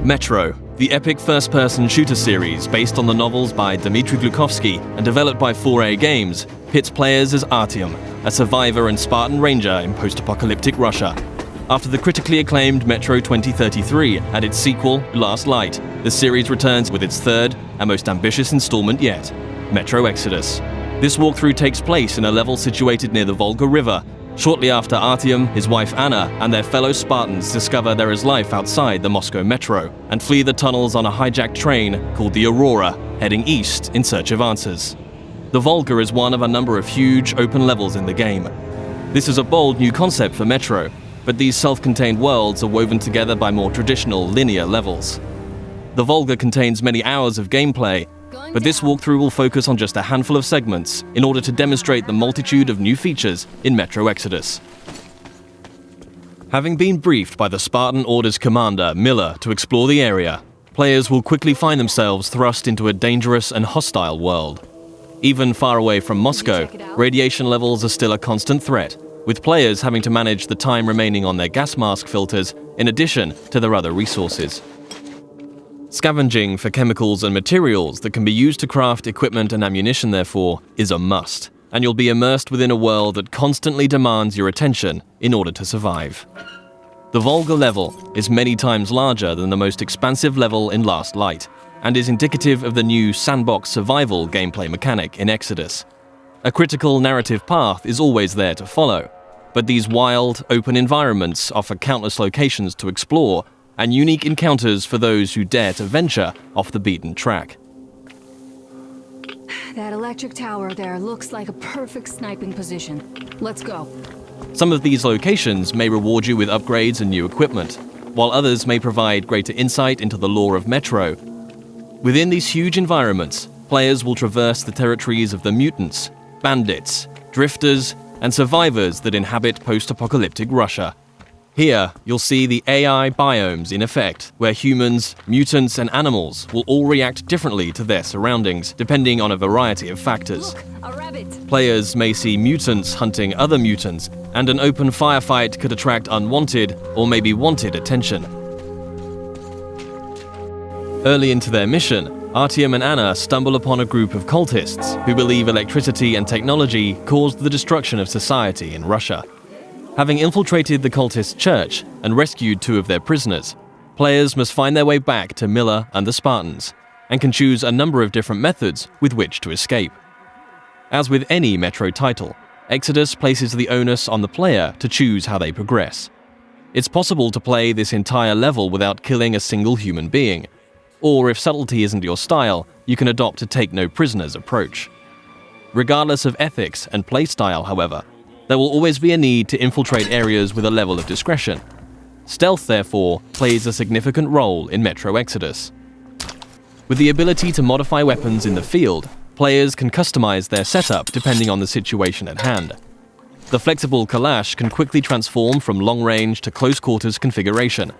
Metro, the epic first-person shooter series based on the novels by Dmitry Glukhovsky and developed by 4A Games, pits players as Artyom, a survivor and Spartan ranger in post-apocalyptic Russia. After the critically acclaimed Metro 2033 and its sequel, Last Light, the series returns with its third and most ambitious installment yet, Metro Exodus. This walkthrough takes place in a level situated near the Volga River, shortly after Artyom, his wife Anna, and their fellow Spartans discover there is life outside the Moscow metro and flee the tunnels on a hijacked train called the Aurora, heading east in search of answers. The Volga is one of a number of huge open levels in the game. This is a bold new concept for Metro, but these self-contained worlds are woven together by more traditional linear levels. The Volga contains many hours of gameplay, but this walkthrough will focus on just a handful of segments in order to demonstrate the multitude of new features in Metro Exodus. Having been briefed by the Spartan Orders commander, Miller, to explore the area, players will quickly find themselves thrust into a dangerous and hostile world. Even far away from Moscow, radiation levels are still a constant threat, with players having to manage the time remaining on their gas mask filters in addition to their other resources. Scavenging for chemicals and materials that can be used to craft equipment and ammunition, therefore, is a must, and you'll be immersed within a world that constantly demands your attention in order to survive. The Volga level is many times larger than the most expansive level in Last Light, and is indicative of the new sandbox survival gameplay mechanic in Exodus. A critical narrative path is always there to follow, but these wild, open environments offer countless locations to explore and unique encounters for those who dare to venture off the beaten track. That electric tower there looks like a perfect sniping position. Let's go. Some of these locations may reward you with upgrades and new equipment, while others may provide greater insight into the lore of Metro. Within these huge environments, players will traverse the territories of the mutants, bandits, drifters, and survivors that inhabit post-apocalyptic Russia. Here, you'll see the AI biomes in effect, where humans, mutants, and animals will all react differently to their surroundings, depending on a variety of factors. Look, a rabbit. Players may see mutants hunting other mutants, and an open firefight could attract unwanted or maybe wanted attention. Early into their mission, Artyom and Anna stumble upon a group of cultists who believe electricity and technology caused the destruction of society in Russia. Having infiltrated the cultist church and rescued 2 of their prisoners, players must find their way back to Miller and the Spartans, and can choose a number of different methods with which to escape. As with any Metro title, Exodus places the onus on the player to choose how they progress. It's possible to play this entire level without killing a single human being, or if subtlety isn't your style, you can adopt a take-no-prisoners approach. Regardless of ethics and playstyle, however, there will always be a need to infiltrate areas with a level of discretion. Stealth, therefore, plays a significant role in Metro Exodus. With the ability to modify weapons in the field, players can customize their setup depending on the situation at hand. The flexible Kalash can quickly transform from long-range to close-quarters configuration,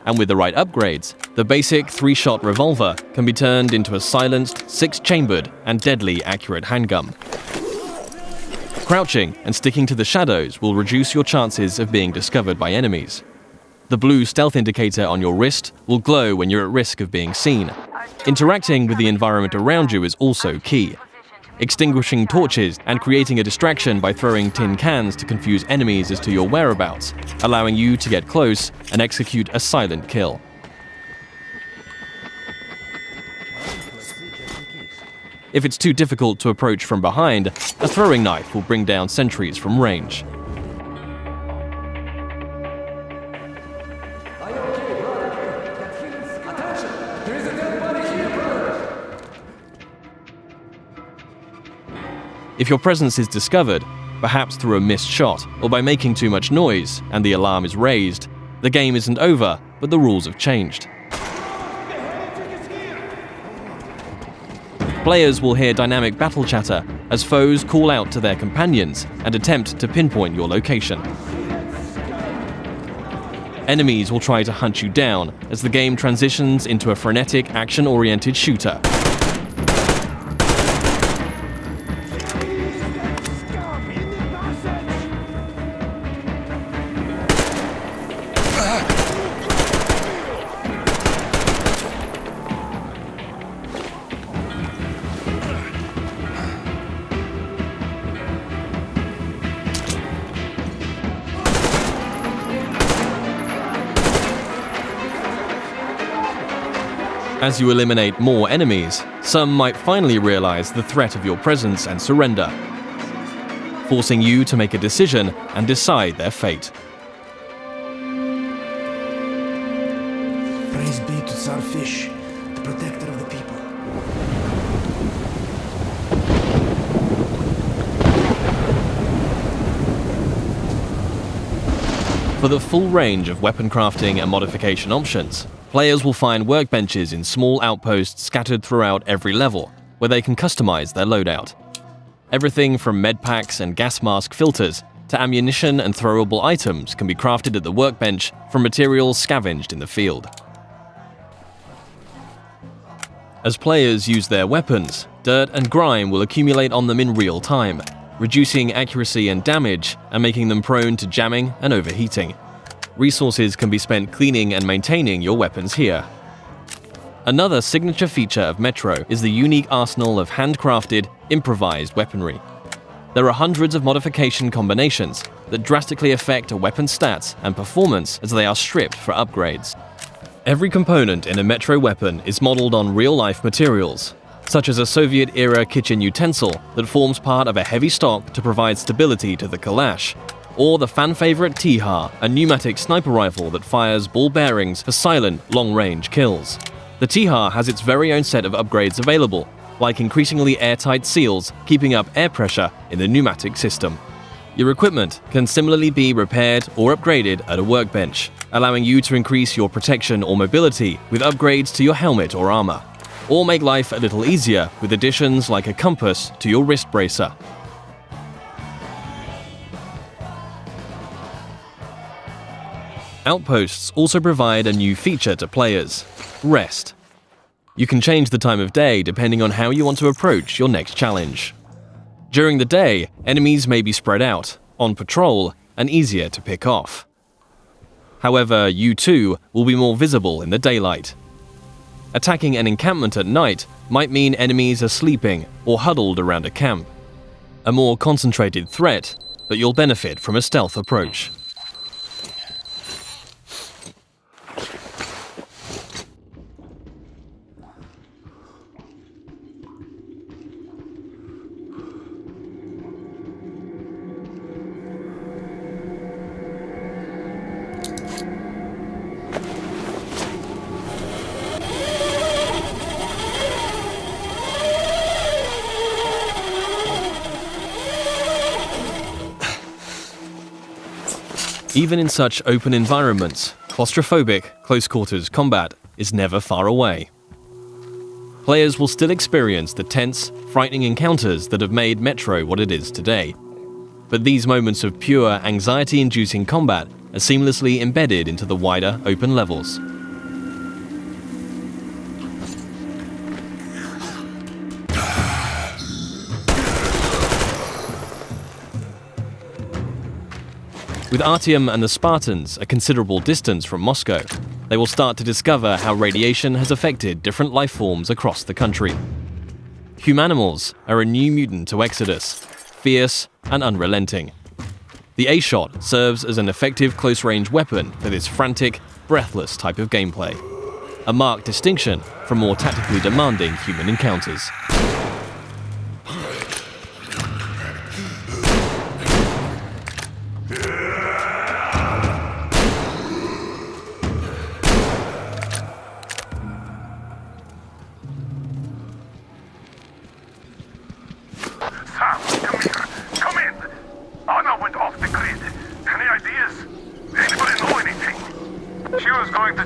and with the right upgrades, the basic 3-shot revolver can be turned into a silenced, 6-chambered, and deadly accurate handgun. Crouching and sticking to the shadows will reduce your chances of being discovered by enemies. The blue stealth indicator on your wrist will glow when you're at risk of being seen. Interacting with the environment around you is also key. Extinguishing torches and creating a distraction by throwing tin cans to confuse enemies as to your whereabouts, allowing you to get close and execute a silent kill. If it's too difficult to approach from behind, a throwing knife will bring down sentries from range. If your presence is discovered, perhaps through a missed shot or by making too much noise and the alarm is raised, the game isn't over, but the rules have changed. Players will hear dynamic battle chatter as foes call out to their companions and attempt to pinpoint your location. Enemies will try to hunt you down as the game transitions into a frenetic, action-oriented shooter. As you eliminate more enemies, some might finally realize the threat of your presence and surrender, forcing you to make a decision and decide their fate. Praise be to Tsar Fish, the protector of the people. For the full range of weapon crafting and modification options, players will find workbenches in small outposts scattered throughout every level, where they can customize their loadout. Everything from medpacks and gas mask filters to ammunition and throwable items can be crafted at the workbench from materials scavenged in the field. As players use their weapons, dirt and grime will accumulate on them in real time, reducing accuracy and damage and making them prone to jamming and overheating. Resources can be spent cleaning and maintaining your weapons here. Another signature feature of Metro is the unique arsenal of handcrafted, improvised weaponry. There are hundreds of modification combinations that drastically affect a weapon's stats and performance as they are stripped for upgrades. Every component in a Metro weapon is modeled on real-life materials, such as a Soviet-era kitchen utensil that forms part of a heavy stock to provide stability to the Kalash, or the fan-favorite T-HAR, a pneumatic sniper rifle that fires ball bearings for silent, long-range kills. The T-HAR has its very own set of upgrades available, like increasingly airtight seals keeping up air pressure in the pneumatic system. Your equipment can similarly be repaired or upgraded at a workbench, allowing you to increase your protection or mobility with upgrades to your helmet or armor, or make life a little easier with additions like a compass to your wrist bracer. Outposts also provide a new feature to players: rest. You can change the time of day depending on how you want to approach your next challenge. During the day, enemies may be spread out, on patrol, and easier to pick off. However, you too will be more visible in the daylight. Attacking an encampment at night might mean enemies are sleeping or huddled around a camp. A more concentrated threat, but you'll benefit from a stealth approach. Even in such open environments, claustrophobic, close-quarters combat is never far away. Players will still experience the tense, frightening encounters that have made Metro what it is today. But these moments of pure, anxiety-inducing combat are seamlessly embedded into the wider, open levels. With Artyom and the Spartans a considerable distance from Moscow, they will start to discover how radiation has affected different life forms across the country. Humanimals are a new mutant to Exodus, fierce and unrelenting. The A-Shot serves as an effective close-range weapon for this frantic, breathless type of gameplay, a marked distinction from more tactically demanding human encounters.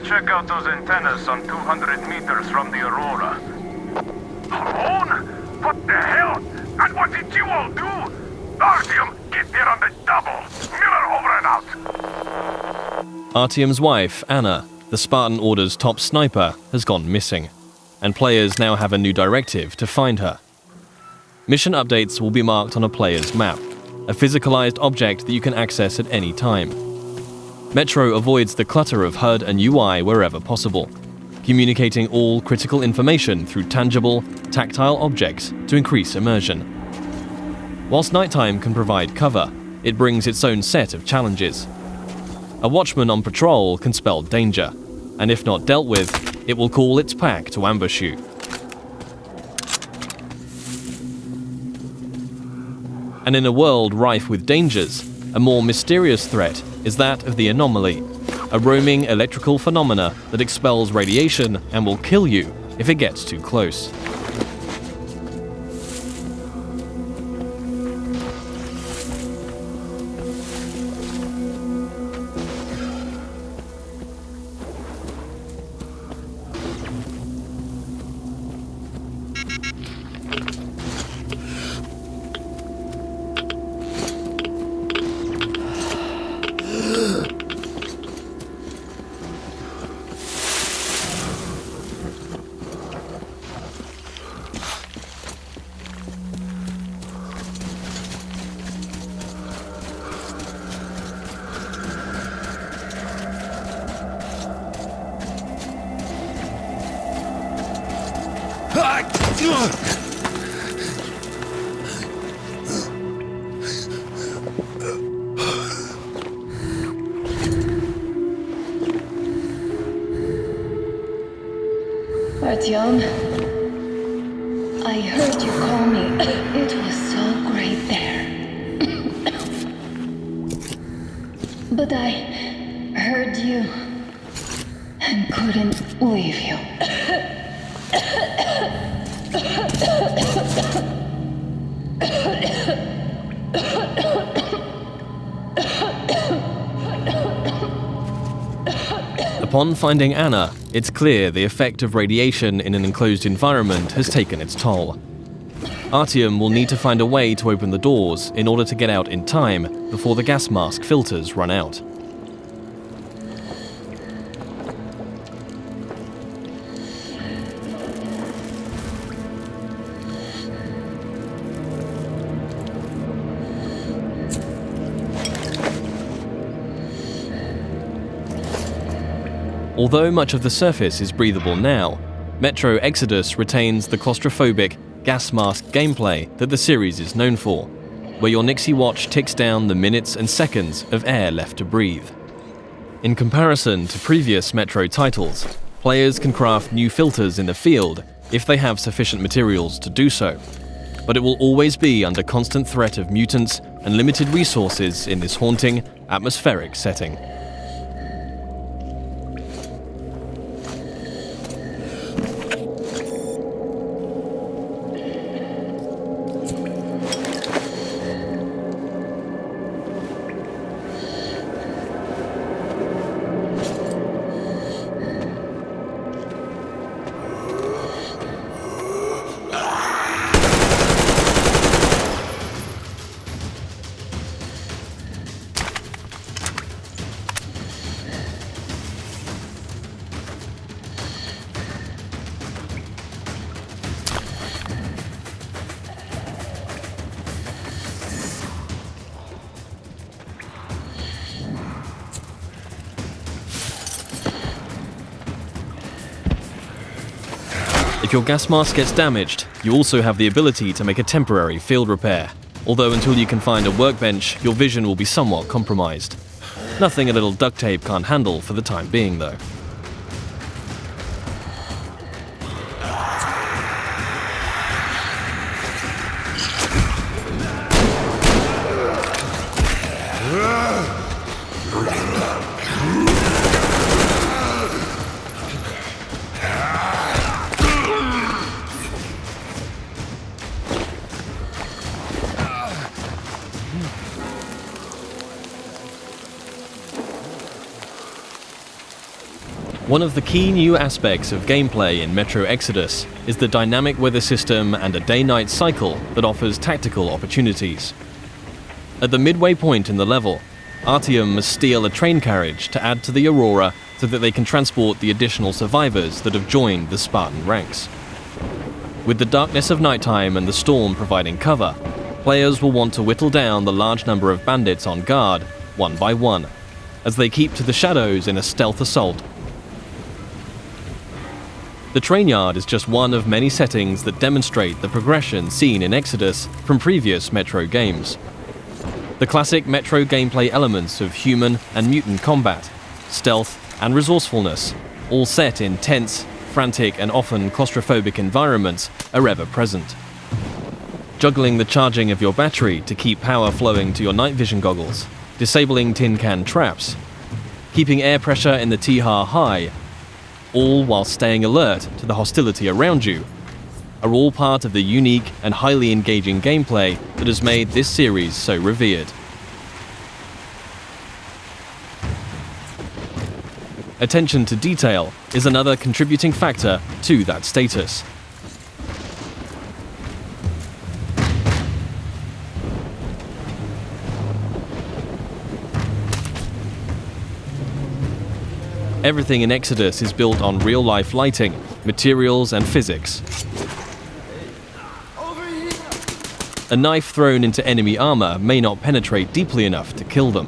Check out those antennas on 200 meters from the Aurora. Alone? What the hell? And what did you all do? Artyom, get there on the double. Miller over and out. Artyom's wife, Anna, the Spartan Order's top sniper, has gone missing, and players now have a new directive to find her. Mission updates will be marked on a player's map, a physicalized object that you can access at any time. Metro avoids the clutter of HUD and UI wherever possible, communicating all critical information through tangible, tactile objects to increase immersion. Whilst nighttime can provide cover, it brings its own set of challenges. A watchman on patrol can spell danger, and if not dealt with, it will call its pack to ambush you. And in a world rife with dangers, a more mysterious threat is that of the anomaly, a roaming electrical phenomena that expels radiation and will kill you if it gets too close. Artyom, I heard you call me. It was so great there. But I heard you and couldn't leave you. Upon finding Anna, it's clear the effect of radiation in an enclosed environment has taken its toll. Artyom will need to find a way to open the doors in order to get out in time before the gas mask filters run out. Although much of the surface is breathable now, Metro Exodus retains the claustrophobic, gas mask gameplay that the series is known for, where your Nixie watch ticks down the minutes and seconds of air left to breathe. In comparison to previous Metro titles, players can craft new filters in the field if they have sufficient materials to do so, but it will always be under constant threat of mutants and limited resources in this haunting, atmospheric setting. If your gas mask gets damaged, you also have the ability to make a temporary field repair, although until you can find a workbench, your vision will be somewhat compromised. Nothing a little duct tape can't handle for the time being, though. One of the key new aspects of gameplay in Metro Exodus is the dynamic weather system and a day-night cycle that offers tactical opportunities. At the midway point in the level, Artyom must steal a train carriage to add to the Aurora so that they can transport the additional survivors that have joined the Spartan ranks. With the darkness of nighttime and the storm providing cover, players will want to whittle down the large number of bandits on guard, one by one, as they keep to the shadows in a stealth assault. The train yard is just one of many settings that demonstrate the progression seen in Exodus from previous Metro games. The classic Metro gameplay elements of human and mutant combat, stealth and resourcefulness, all set in tense, frantic and often claustrophobic environments are ever present. Juggling the charging of your battery to keep power flowing to your night vision goggles, disabling tin can traps, keeping air pressure in the T-har high, all while staying alert to the hostility around you, are all part of the unique and highly engaging gameplay that has made this series so revered. Attention to detail is another contributing factor to that status. Everything in Exodus is built on real-life lighting, materials, and physics. A knife thrown into enemy armor may not penetrate deeply enough to kill them.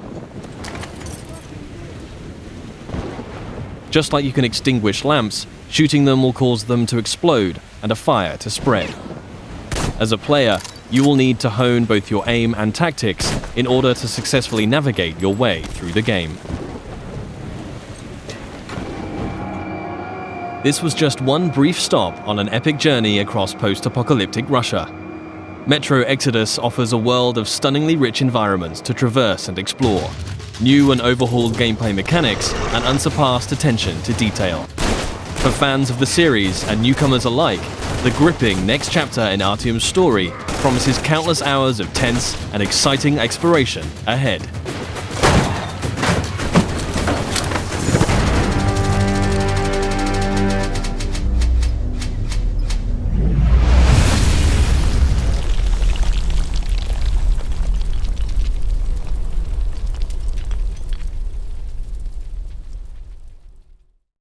Just like you can extinguish lamps, shooting them will cause them to explode and a fire to spread. As a player, you will need to hone both your aim and tactics in order to successfully navigate your way through the game. This was just one brief stop on an epic journey across post-apocalyptic Russia. Metro Exodus offers a world of stunningly rich environments to traverse and explore, new and overhauled gameplay mechanics, and unsurpassed attention to detail. For fans of the series and newcomers alike, the gripping next chapter in Artyom's story promises countless hours of tense and exciting exploration ahead.